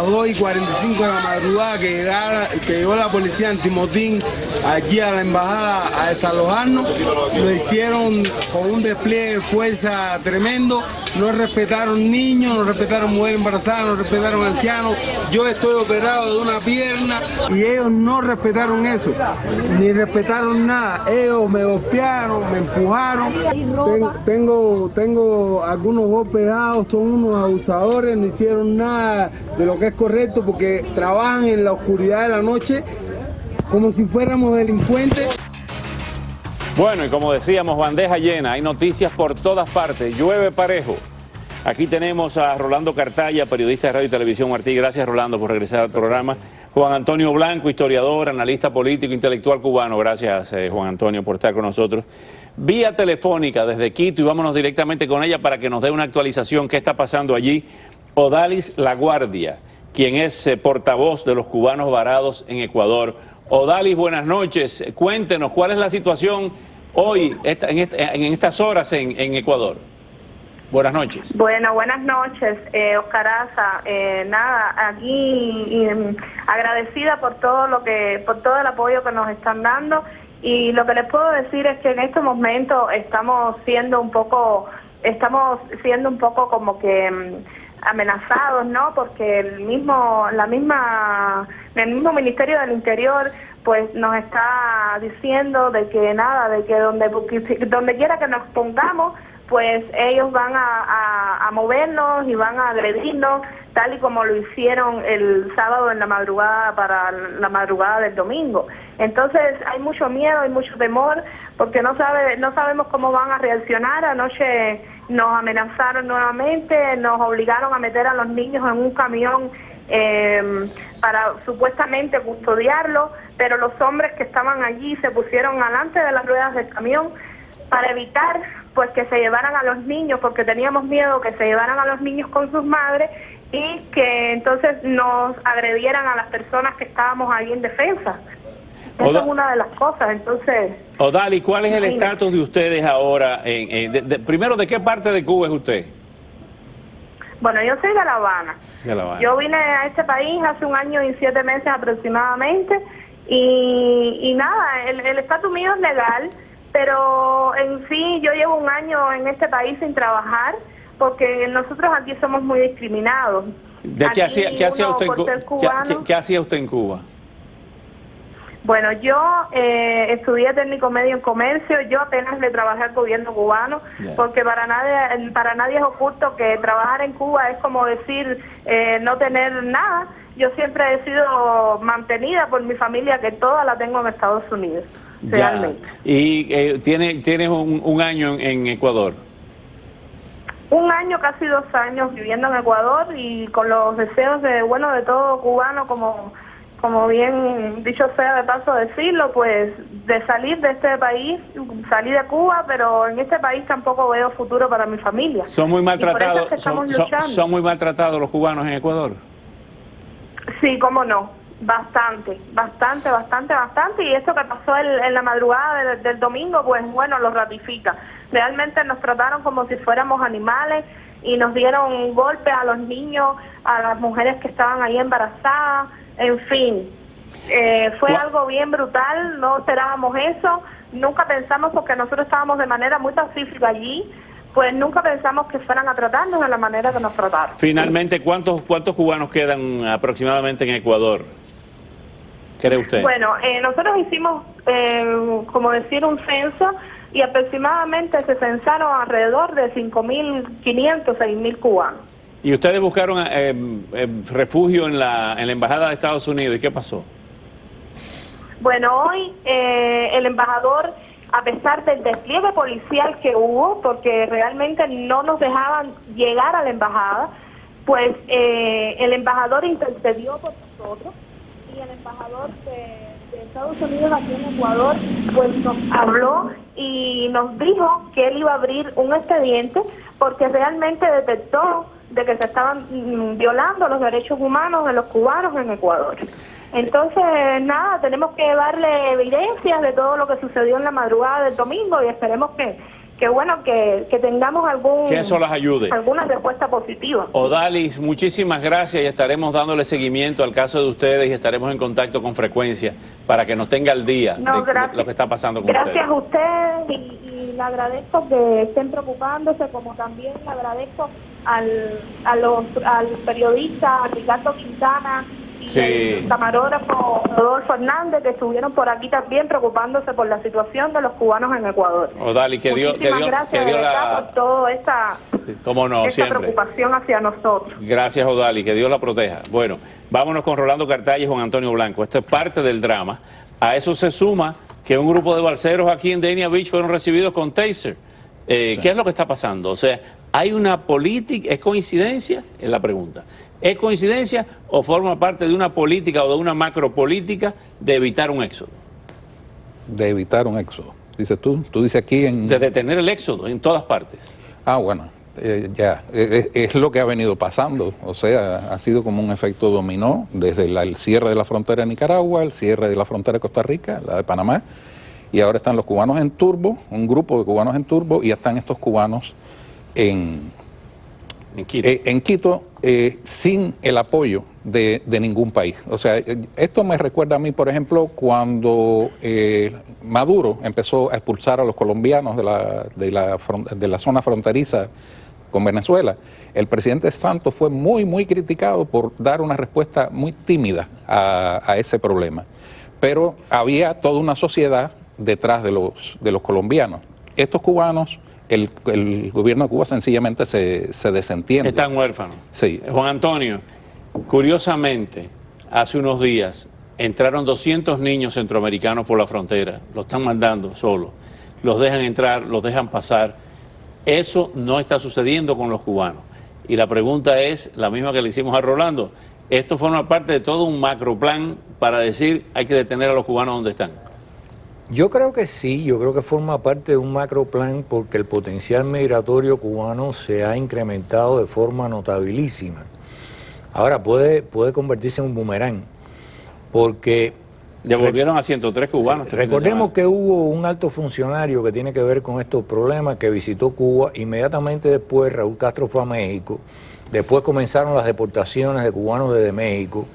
las 2:45 de la madrugada que llegó la policía antimotín aquí a la embajada a desalojarnos. Lo hicieron con un despliegue de fuerza tremendo. No respetaron niños, no respetaron mujeres embarazadas, no respetaron ancianos. Yo estoy operado de una pierna y ellos no respetaron eso, ni respetaron nada. Ellos me golpearon, me empujaron. Tengo algunos golpes dados, son unos abusadores, no hicieron nada de lo que es correcto porque trabajan en la oscuridad de la noche como si fuéramos delincuentes. Bueno, y como decíamos, bandeja llena, hay noticias por todas partes, llueve parejo. Aquí tenemos a Rolando Cartaya, periodista de Radio y Televisión Martí. Gracias, Rolando, por regresar al programa. Juan Antonio Blanco, historiador, analista político, intelectual cubano. Gracias, Juan Antonio, por estar con nosotros. Vía telefónica desde Quito, y vámonos directamente con ella para que nos dé una actualización. ¿Qué está pasando allí? Odalis Laguardia, quien es portavoz de los cubanos varados en Ecuador. Odalis, buenas noches. Cuéntenos, ¿cuál es la situación hoy, en estas horas en Ecuador? Buenas noches. Bueno, buenas noches, Oscar Aza. Nada, aquí agradecida por todo el apoyo que nos están dando, y lo que les puedo decir es que en este momento estamos siendo un poco como que amenazados, ¿no? Porque el mismo Ministerio del Interior pues nos está diciendo de que donde quiera que nos pongamos, pues ellos van a movernos y van a agredirnos, tal y como lo hicieron el sábado en la madrugada para la madrugada del domingo. Entonces hay mucho miedo, hay mucho temor, porque no sabemos cómo van a reaccionar. Anoche nos amenazaron nuevamente, nos obligaron a meter a los niños en un camión para supuestamente custodiarlos, pero los hombres que estaban allí se pusieron delante de las ruedas del camión para evitar pues que se llevaran a los niños, porque teníamos miedo que se llevaran a los niños con sus madres y que entonces nos agredieran a las personas que estábamos ahí en defensa. Esa es una de las cosas. Entonces, Odalis, ¿cuál es el estatus de ustedes ahora? Primero, ¿de qué parte de Cuba es usted? Bueno, yo soy de La Habana. De La Habana. Yo vine a este país hace 1 año y 7 meses aproximadamente, y nada, el estatus mío es legal, pero en sí yo llevo 1 año en este país sin trabajar, porque nosotros aquí somos muy discriminados. ¿Qué hacía usted en Cuba? Bueno, yo estudié técnico medio en comercio. Yo apenas le trabajé al gobierno cubano, porque para nadie es oculto que trabajar en Cuba es como decir no tener nada. Yo siempre he sido mantenida por mi familia, que toda la tengo en Estados Unidos, realmente. ¿Y tienes un año en Ecuador? 1 año, casi 2 años viviendo en Ecuador, y con los deseos de todo cubano, como bien dicho sea de paso decirlo, pues de salir de este país, salir de Cuba, pero en este país tampoco veo futuro para mi familia. ¿Son muy maltratados? ¿Son muy maltratados los cubanos en Ecuador? Sí, cómo no, bastante, y esto que pasó en la madrugada del domingo, pues bueno, lo ratifica. Realmente nos trataron como si fuéramos animales y nos dieron golpes a los niños, a las mujeres que estaban ahí embarazadas, en fin. Fue algo bien brutal, no esperábamos eso, nunca pensamos, porque nosotros estábamos de manera muy pacífica allí, pues nunca pensamos que fueran a tratarnos de la manera que nos trataron. Finalmente, ¿cuántos cubanos quedan aproximadamente en Ecuador? ¿Cree usted? Bueno, nosotros hicimos, como decir, un censo, y aproximadamente se censaron alrededor de 5.500, 6.000 cubanos. ¿Y ustedes buscaron refugio en la Embajada de Estados Unidos? ¿Y qué pasó? Bueno, hoy el embajador, a pesar del despliegue policial que hubo, porque realmente no nos dejaban llegar a la embajada, pues el embajador intercedió por nosotros, y el embajador de Estados Unidos aquí en Ecuador pues nos habló y nos dijo que él iba a abrir un expediente, porque realmente detectó de que se estaban violando los derechos humanos de los cubanos en Ecuador. Entonces, nada, tenemos que darle evidencias de todo lo que sucedió en la madrugada del domingo, y esperemos bueno que tengamos que eso las ayude. alguna respuesta positiva. Odalis, muchísimas gracias y estaremos dándole seguimiento al caso de ustedes y estaremos en contacto con frecuencia para que nos tenga al día de lo que está pasando con ustedes. Gracias a ustedes y le agradezco que estén preocupándose, como también le agradezco al periodista Ricardo Quintana y el camarógrafo Rodolfo Hernández, que estuvieron por aquí también preocupándose por la situación de los cubanos en Ecuador. Odalis, Gracias por toda esta preocupación hacia nosotros. Gracias, Odalis, que Dios la proteja. Bueno, vámonos con Rolando Cartaya y Juan Antonio Blanco. Esto es parte del drama. A eso se suma que un grupo de balseros aquí en Dania Beach fueron recibidos con taser. ¿Qué es lo que está pasando? O sea, ¿hay una política? ¿Es coincidencia? Es la pregunta. ¿Es coincidencia o forma parte de una política o de una macropolítica de evitar un éxodo? De evitar un éxodo. Dices tú dices aquí en... De detener el éxodo en todas partes. Ah, bueno, es lo que ha venido pasando. O sea, ha sido como un efecto dominó desde el cierre de la frontera de Nicaragua, el cierre de la frontera de Costa Rica, la de Panamá, y ahora están los cubanos en turbo, un grupo de cubanos en turbo, y ya están estos cubanos en Quito, sin el apoyo de ningún país. O sea, esto me recuerda a mí, por ejemplo, cuando Maduro empezó a expulsar a los colombianos de la zona fronteriza con Venezuela. El presidente Santos fue muy criticado por dar una respuesta muy tímida a ese problema. Pero había toda una sociedad detrás de los colombianos. Estos cubanos, el gobierno de Cuba sencillamente se desentiende. Están huérfanos. Sí. Juan Antonio, curiosamente, hace unos días entraron 200 niños centroamericanos por la frontera. Los están mandando solos. Los dejan entrar, los dejan pasar. Eso no está sucediendo con los cubanos. Y la pregunta es la misma que le hicimos a Rolando. ¿Esto forma parte de todo un macroplan para decir hay que detener a los cubanos donde están? Yo creo que sí, yo creo que forma parte de un macroplan porque el potencial migratorio cubano se ha incrementado de forma notabilísima. Ahora puede convertirse en un boomerang, porque... Devolvieron a 103 cubanos. Recordemos que hubo un alto funcionario que tiene que ver con estos problemas que visitó Cuba. Inmediatamente después Raúl Castro fue a México, después comenzaron las deportaciones de cubanos desde México.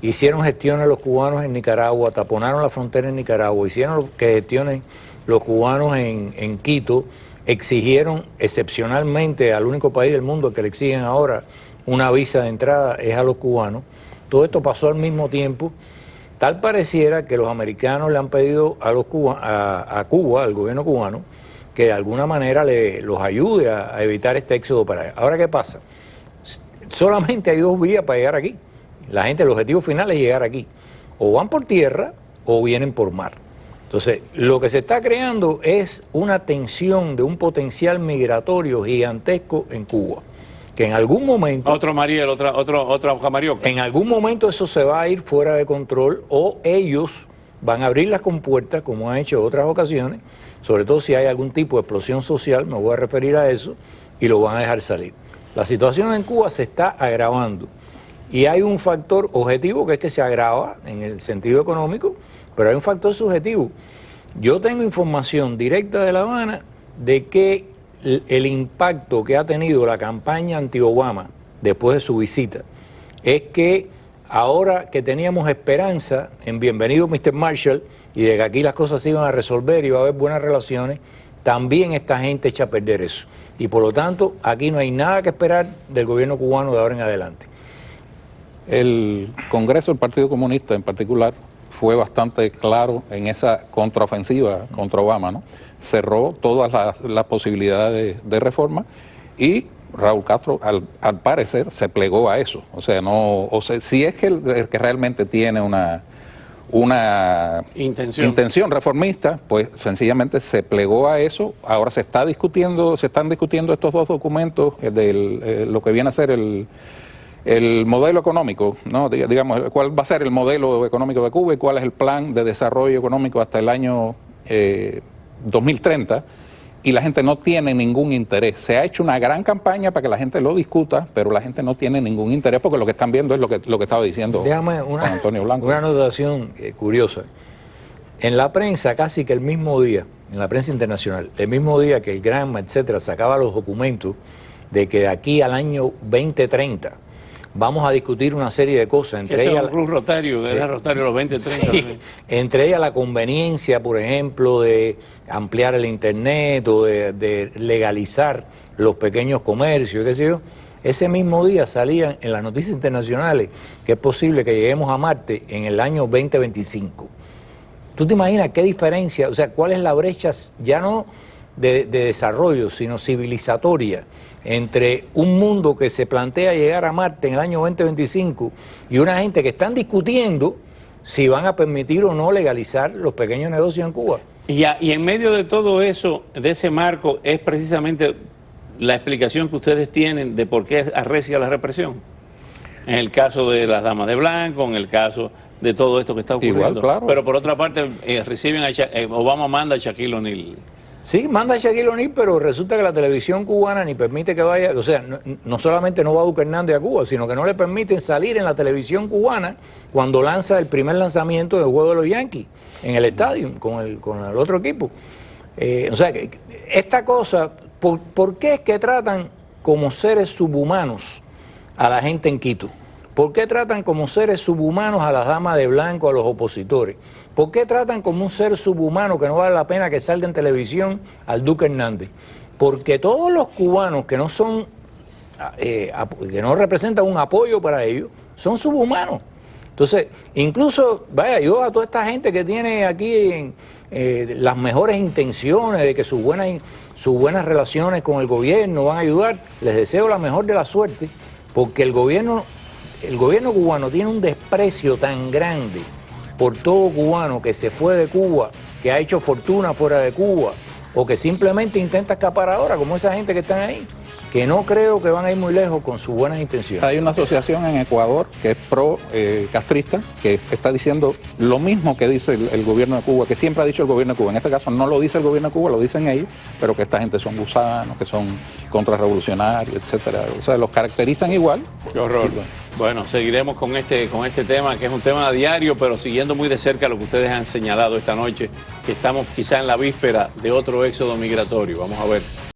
Hicieron gestiones los cubanos en Nicaragua, taponaron la frontera en Nicaragua, hicieron gestiones los cubanos en Quito, exigieron excepcionalmente al único país del mundo que le exigen ahora una visa de entrada es a los cubanos. Todo esto pasó al mismo tiempo. Tal pareciera que los americanos le han pedido a Cuba, al gobierno cubano, que de alguna manera los ayude a evitar este éxodo para allá. Ahora, ¿qué pasa? Solamente hay dos vías para llegar aquí. La gente, el objetivo final es llegar aquí. O van por tierra o vienen por mar. Entonces, lo que se está creando es una tensión de un potencial migratorio gigantesco en Cuba. Que en algún momento... Otro Mariel, otra Camarioca. En algún momento eso se va a ir fuera de control o ellos van a abrir las compuertas, como han hecho en otras ocasiones, sobre todo si hay algún tipo de explosión social, me voy a referir a eso, y lo van a dejar salir. La situación en Cuba se está agravando. Y hay un factor objetivo que es que se agrava en el sentido económico, pero hay un factor subjetivo. Yo tengo información directa de La Habana de que el impacto que ha tenido la campaña anti-Obama después de su visita es que ahora que teníamos esperanza en bienvenido Mr. Marshall y de que aquí las cosas se iban a resolver y iba a haber buenas relaciones, también esta gente echa a perder eso. Y por lo tanto, aquí no hay nada que esperar del gobierno cubano de ahora en adelante. El Congreso del Partido Comunista en particular fue bastante claro en esa contraofensiva contra Obama, ¿no? Cerró todas las posibilidades de reforma y Raúl Castro al parecer se plegó a eso. O sea, si es que el que realmente tiene una intención reformista, pues sencillamente se plegó a eso. Ahora se están discutiendo estos dos documentos de lo que viene a ser el modelo económico, ¿no? Digamos, cuál va a ser el modelo económico de Cuba y cuál es el plan de desarrollo económico hasta el año 2030, y la gente no tiene ningún interés. Se ha hecho una gran campaña para que la gente lo discuta, pero la gente no tiene ningún interés porque lo que están viendo es lo que estaba diciendo Juan Antonio Blanco. Una anotación curiosa. En la prensa, casi que el mismo día en la prensa internacional, el mismo día que el Granma, etcétera, sacaba los documentos de que de aquí al año 2030 vamos a discutir una serie de cosas, entre ellas... un club Rotario, era Rotario los 2030. Sí, entre ellas la conveniencia, por ejemplo, de ampliar el Internet o de legalizar los pequeños comercios, qué sé yo. Ese mismo día salían en las noticias internacionales que es posible que lleguemos a Marte en el año 2025. ¿Tú te imaginas qué diferencia, o sea, cuál es la brecha ya no de desarrollo, sino civilizatoria, entre un mundo que se plantea llegar a Marte en el año 2025 y una gente que están discutiendo si van a permitir o no legalizar los pequeños negocios en Cuba? Y en medio de todo eso, de ese marco, es precisamente la explicación que ustedes tienen de por qué arrecia la represión. En el caso de las damas de blanco, en el caso de todo esto que está ocurriendo. Igual, claro. Pero por otra parte, reciben Obama manda a Shaquille O'Neal. Sí, manda a Shaquille O'Neal, pero resulta que la televisión cubana ni permite que vaya, o sea, no solamente no va Duque Hernández a Cuba, sino que no le permiten salir en la televisión cubana cuando lanza el primer lanzamiento del juego de los Yankees en el estadio con el otro equipo. O sea, esta cosa, ¿por qué es que tratan como seres subhumanos a la gente en Quito? ¿Por qué tratan como seres subhumanos a las damas de blanco, a los opositores? ¿Por qué tratan como un ser subhumano que no vale la pena que salga en televisión al Duque Hernández? Porque todos los cubanos que no son, que no representan un apoyo para ellos, son subhumanos. Entonces, incluso, vaya, yo a toda esta gente que tiene aquí las mejores intenciones de que sus buenas relaciones con el gobierno van a ayudar, les deseo la mejor de la suerte, porque el gobierno cubano tiene un desprecio tan grande por todo cubano que se fue de Cuba, que ha hecho fortuna fuera de Cuba, o que simplemente intenta escapar ahora, como esa gente que están ahí, que no creo que van a ir muy lejos con sus buenas intenciones. Hay una asociación en Ecuador que es pro-castrista, que está diciendo lo mismo que dice el gobierno de Cuba, que siempre ha dicho el gobierno de Cuba. En este caso no lo dice el gobierno de Cuba, lo dicen ellos, pero que esta gente son gusanos, que son contrarrevolucionarios, etcétera. O sea, los caracterizan igual. Qué horror. Bueno, seguiremos con este tema, que es un tema diario, pero siguiendo muy de cerca lo que ustedes han señalado esta noche, que estamos quizá en la víspera de otro éxodo migratorio. Vamos a ver